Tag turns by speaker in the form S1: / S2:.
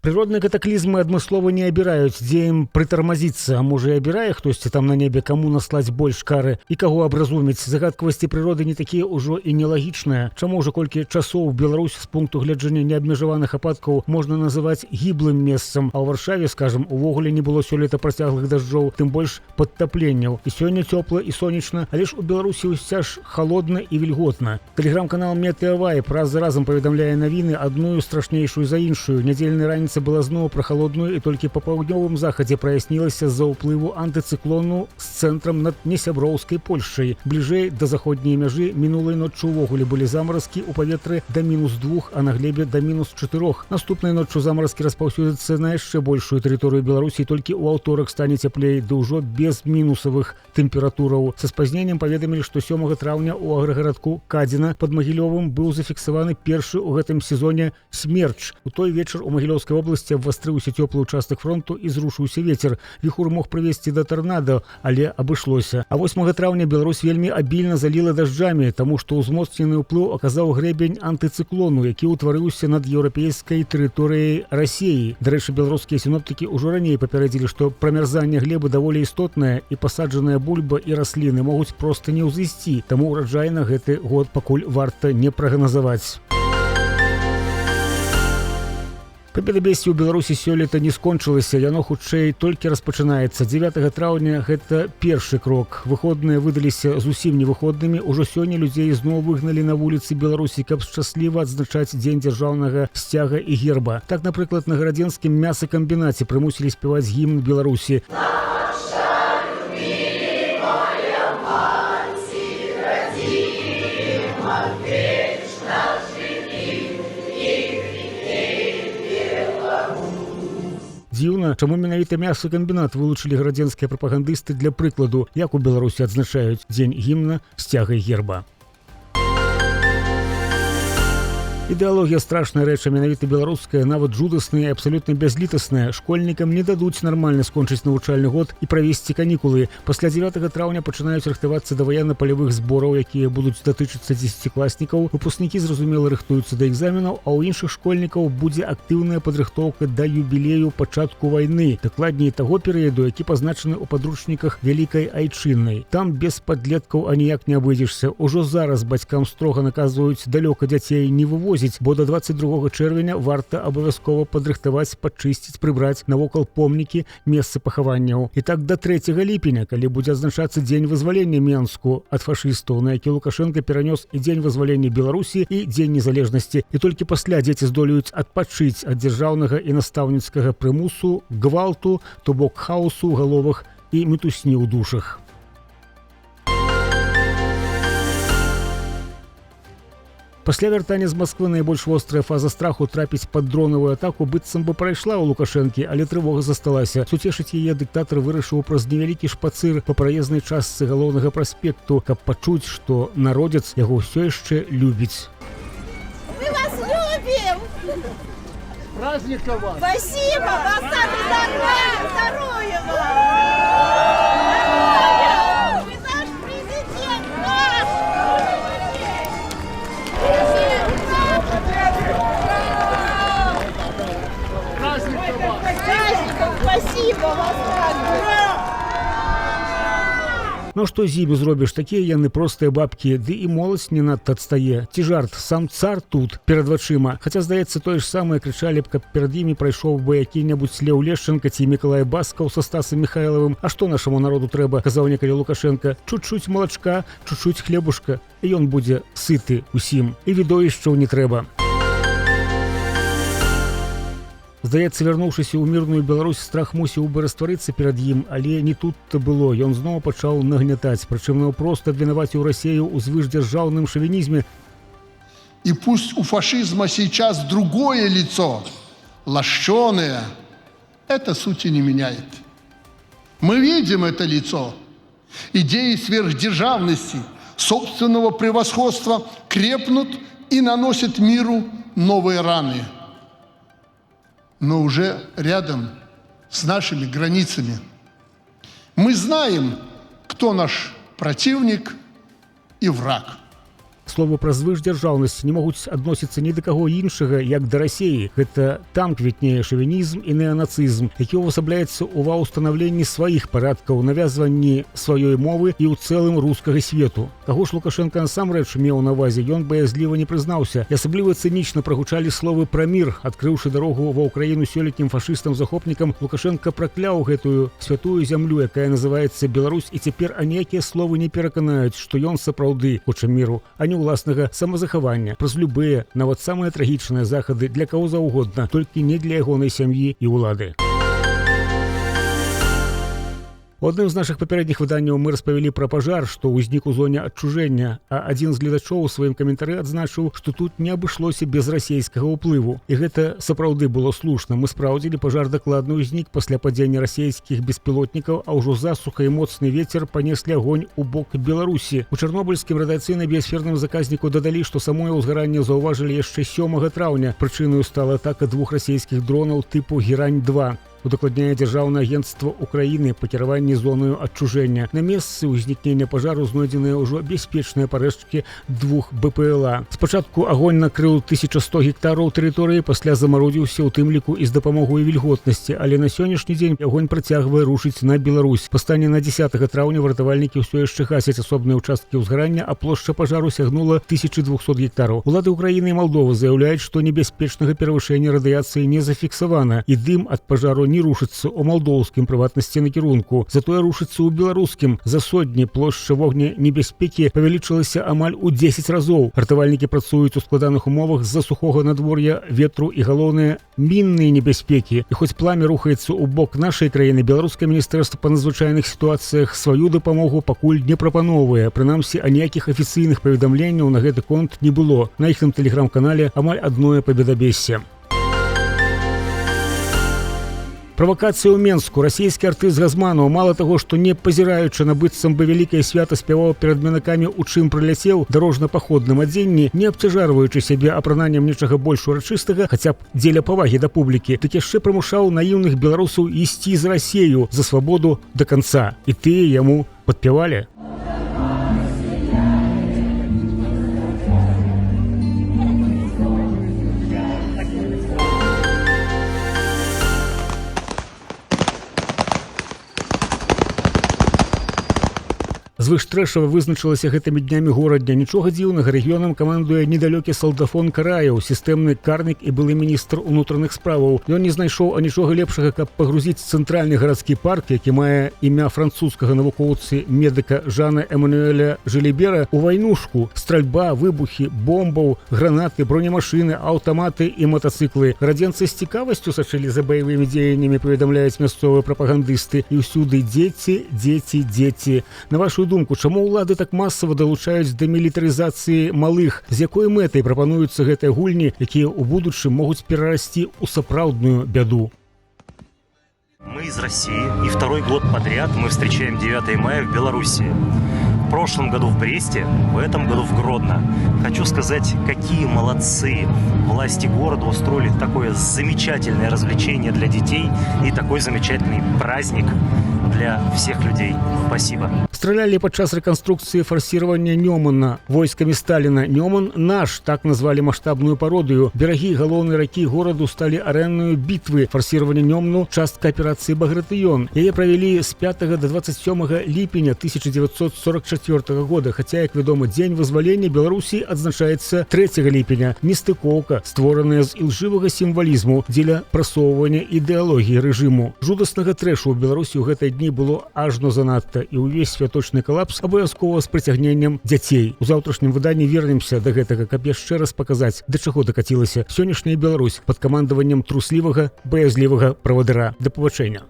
S1: Природные катаклизмы адмыслова не абіраюць, дзе ім прытармазіцца, а можа і абірае хтосьці там на небе, каму наслаць больш кары і каго абразуміць. Загадкавасці прыроды не такія ўжо і нелагічныя. Чаму ўжо колькі часоў Беларусь з пункту гледжання неабмежаваных ападкаў можна называць гіблым месцам, а ў Варшаве, скажам, увогуле не было сёлета працяглых дажджоў, тым больш падтапленняў. І сёння цёпла і сонечна, але ж у Беларусі ўсця ж халодна і вільготна. Тэлеграм-канал Метеавайб раз за разам паведамляе навіны адную страшнейшую за іншую. Нядзельная раніца была зноў прахалодную і толькі па паўднёвым захадзе праяснілася з-за ўплыву антыцыклону з цэнтрам над несяброўскай Польшчай. Бліжэй да заходняй мяжы мінулай ноччу ўвогуле былі замаразкі ў паветры да -2, а на глебе да -4. Наступнай ноччу замаразкі распаўсюдзяцца на яшчэ большую тэрыторыю Беларусі, толькі ў аўторак стане цяплей, да ўжо без мінусавых тэмператураў. Са спазненнем паведамілі, што 7 траўня ў аграгарадку Кадзіна пад Магілёвым быў зафіксаваны першы ў гэтым сезоне смерч. У той вечар у Магілёўскай области абвастрыўся цёплы ўчастак фронту і зрушыўся вецер. Віхур мог прывесці да тарнада, але абышлося. А 8 траўня Беларусь вельмі абільна заліла дажджамі, таму што ўзмоцнены ўплыў аказаў грэбень антыцыклону, які ўтварыўся над еўрапейскай тэрыторыяй Расіі. Дарэчы, беларускія сіноптыкі ўжо раней папярэдзілі, што прамярзанне глебы даволі істотнае і пасаджаная бульба і расліны могуць проста не ўзысці, таму ўраджай на гэты год пакуль варта не прагназаваць. Пабедабесце ў Беларусі сёлета не скончылася, яно хутчэй толькі распачынаецца. 9 траўня гэта першы крок. Выходныя выдаліся зусім невыходнымі. Ужо сёння людзей зноў выгналі на вуліцы Беларусі, каб шчасліва адзначаць дзень дзяржаўнага сцяга і герба. Так, напрыклад, на гарадзенскім мясакамбінаце прымусілі спяваць гімн Беларусі. Дзіўна, чаму менавіта мясакамбінат вылучылі гарадзенскія прапагандысты для прыкладу, як у Беларусі адзначаюць дзень гімна, сцяга і герба. Ідэалогія страшная рэч, а менавіта беларуская, нават жудасная і абсалютна бязлітасная. Школьнікам не дадуць нармальна скончыць навучальны год і правесці канікулы. Пасля 9 траўня пачынаюць рыхтавацца да ваенна-палявых збораў, якія будуць датычыцца 10класнікаў. Выпускнікі, зразумела, рыхтуюцца да экзаменаў, а ў іншых школьнікаў будзе актыўная падрыхтоўка да юбілею пачатку вайны, дакладней таго перыяду, які пазначаны ў падручніках Вялікай Айчыннай. Там без падлеткаў аніяк не абыдзешся. Ужо зараз бацькам строга наказваюць далёка дзяцей не вывозіць, бо до 22 чэрвеня варта абавязкова падрыхтаваць, пачысціць, прыбраць навокал помнікі, месцы пахаванняў. І так да 3 ліпеня, калі будзе адзначацца дзень вызвалення Менску ад фашыстаў, на які Лукашенко перанёс і дзень вызвалення Беларусі, і дзень незалежнасці. І толькі пасля дзеці здолеюць адпачыць ад дзяржаўнага і настаўніцкага прымусу, гвалту, то бок хаосу ў галовах і мітусні ў душах. Пасля вяртання з Масквы найбольш вострая фаза страху трапіць пад дронавую атаку быццам бы прайшла ў Лукашэнкі, але трывога засталася. Суцешыць яе дыктатар вырашыў праз невялікі шпацыр па праезнай частцы галоўнага праспекту, каб пачуць, што народзец яго ўсё яшчэ любіць.
S2: Мы вас любим!
S3: Праздника вас!
S2: Спасибо! Вас здоровья вам! Спасибо вас!
S1: Ну што з імі зробіш, такія яны простыя бабкі, ды і моладзь не надта адстае. Ці жарт, сам цар тут, перад вачыма. Хаця, здаецца, тое ж самае крычалі б, каб перад імі прайшоў бы які-небудзь Леў Лешчанка ці Мікалай Баскаў са Стасам Міхайлавым. А што нашаму народу трэба, казаў некалі Лукашенка. Чуть-чуть малачка, чуть-чуть хлебушка, і ён будзе сыты усім. І відовішчаў не трэба. Здаецца, вярнуўшыся ў мірную Беларусь, страх мусіў бы растварыцца перад ім, але не тут-то было. Ён зноў пачаў нагнятаць, прычым наўпрост абвінаваціў Расію ў звышдзяржаўным шовинизме.
S3: И пусть у фашизма сейчас другое лицо, лощеное, это сути не меняет. Мы видим это лицо. Идеи сверхдержавности, собственного превосходства крепнут и наносят миру новые раны. Но уже рядом с нашими границами. Мы знаем, кто наш противник и враг.
S1: Словы пра звышдзяржаўнасць не могуць адносіцца ні да каго іншага, як да Расіі. Гэта там квітнее шавінізм і неанацызм, які ўвасабляецца ува ўстанаўленні сваіх парадкаў, навязванні сваёй мовы і ў цэлым рускага свету. Каго ж Лукашенко насамрэч меў на ўвазе, ён баязліва не прызнаўся. І асабліва цынічна прагучалі словы пра мір. Адкрыўшы дарогу ва ўкраіну сёлетнім фашыстам-захопнікам, Лукашенко пракляў гэтую святую зямлю, якая называецца Беларусь, і цяпер аніякія словы не пераканаюць, што ён сапраўды хоча міру, а не ўласнага самазахавання праз любыя, нават самыя трагічныя захады для каго заўгодна, толькі не для ягонай сям'і і ўлады. У адным з нашых папярэдніх выданняў мы распавялі пра пажар, што ўзнік у зоне адчужэння, а адзін з гледачоў у сваім каментары адзначыў, што тут не абышлося без расейскага ўплыву. І гэта сапраўды было слушна. Мы спраўдзілі, пажар дакладна ўзнік пасля падзення расейскіх беспілотнікаў, а ўжо засуха і моцны вецер панеслі агонь у бок Беларусі. У чарнобыльскім радыяцыйна-біасферным заказніку дадалі, што самое ўзгаранне заўважылі яшчэ 7 траўня. Прычынаю стала атака 2 расейскіх дронаў тыпу «Герань-2». Удакладняе Дзяржаўнае агенцтва Украіны па кіраванні зонаю адчужэння. На месцы ўзнікнення пажару знойдзеныя ўжо бяспечныя парэшткі 2 БПЛА. Спачатку агонь накрыў 1100 гектараў тэрыторыі, пасля замародзіўся ў тым ліку і з дапамогай вільготнасці, але на сённяшні дзень агонь працягвае рушыць на Беларусь. Па стане на 10 траўня вартавальнікі ўсё яшчэ гасяць асобныя ўчасткі ўзгарання, а плошча пажару сягнула 1200 гектараў. Улады Украіны і Малдовы заяўляюць, што небяспечнага перавышэння радыяцыі не зафіксавана, і дым ад пажару не рушыцца ў малдоўскім прыватнасці накірунку, затое рушыцца ў беларускім. За сотні плошча вогня небяспекі павялічылася амаль у 10 разоў. Ратавальнікі працуюць у складаных умовах з-за сухога надвор'я, ветру і, галоўнае, мінныя небяспекі. І хоць пламя рухаецца ў бок нашай краіны, беларускае міністэрства па надзвычайных сітуацыях сваю дапамогу пакуль не прапановвае. Прынамсі, аніякіх афіцыйных паведамленняў на гэты конт не было. На іхным тэлеграм-канале амаль адное пабедабессе. Правакацыя ў Менску. Расійскі артыст Газманаў мала таго, што не пазіраючы на быццам бы вялікае свята спяваў перад мінакамі у чым прыляцеў дарожна-паходным адзенні, не абцяжарваючы сябе апрананнем нечага больш урачыстага, хаця б дзеля павагі да публікі, дык яшчэ прымушаў наіўных беларусаў ісці з Расею за свабоду да канца. І тыя яму падпявалі. Звыштрэшава вызначылася гэтымі днямі горадня. Нічога дзіўнага, рэгіёнам камандуе недалёкі салдафон Караеў, сістэмны карнік і былы міністр унутраных справаў. Ён не знайшоў анічога лепшага, каб пагрузіць цэнтральны гарадскі парк, які мае імя французскага навукоўцы медыка Жана Эмануэля Жылібера, у вайнушку. Стральба, выбухі, бомбаў, гранаты, бронемашыны, аўтаматы і матацыклы. Гарадзенцы з цікавасцю сачылі за баявымі дзеяннямі, паведамляюць мясцовыя прапагандысты. І ўсюды дзеці, дзеці, дзеці. На вашу думку, чаму ўлады так масава далучаюць да мілітарызацыі малых? З якой мэтай прапануюцца гэтыя гульні, якія ў будучым могуць перарасці ў сапраўдную бяду?
S4: Мы из России, и второй год подряд мы встречаем 9 мая в Беларуси. В прошлом году в Бресте, в этом году в Гродно. Хочу сказать, какие молодцы власти города устроили такое замечательное развлечение для детей и такой замечательный праздник для всех людей. Спасибо.
S1: Стралялі падчас рэканструкцыі фарсіравання Нёмана войскамі Сталіна. Нёман наш, так назвалі маштабную пародыю. Берагі галоўнай ракі гораду сталі арэннаю бітвы. Фарсіраванне Нёмну – частка аперацыі «Багратыён». Яе правялі з 5 до 27 ліпеня 1944 года, хаця, як вядома, дзень вызвалення Беларусі адзначаецца 3 ліпеня. Нестыкоўка, створаная з ілжывага сімвалізму дзеля прасоўвання ідэалогіі рэжыму. Жудаснага трэшу ў Беларусі ў гэтыя дні было ажно занадта, і ўвесь святочны калапс абавязкова з прыцягненнем дзяцей. У заўтрашнім выданні вернемся да гэтага, каб яшчэ раз паказаць, да чаго дакацілася сённяшняя Беларусь пад камандаваннем труслівага, баязлівага правадыра. Да пабачэння.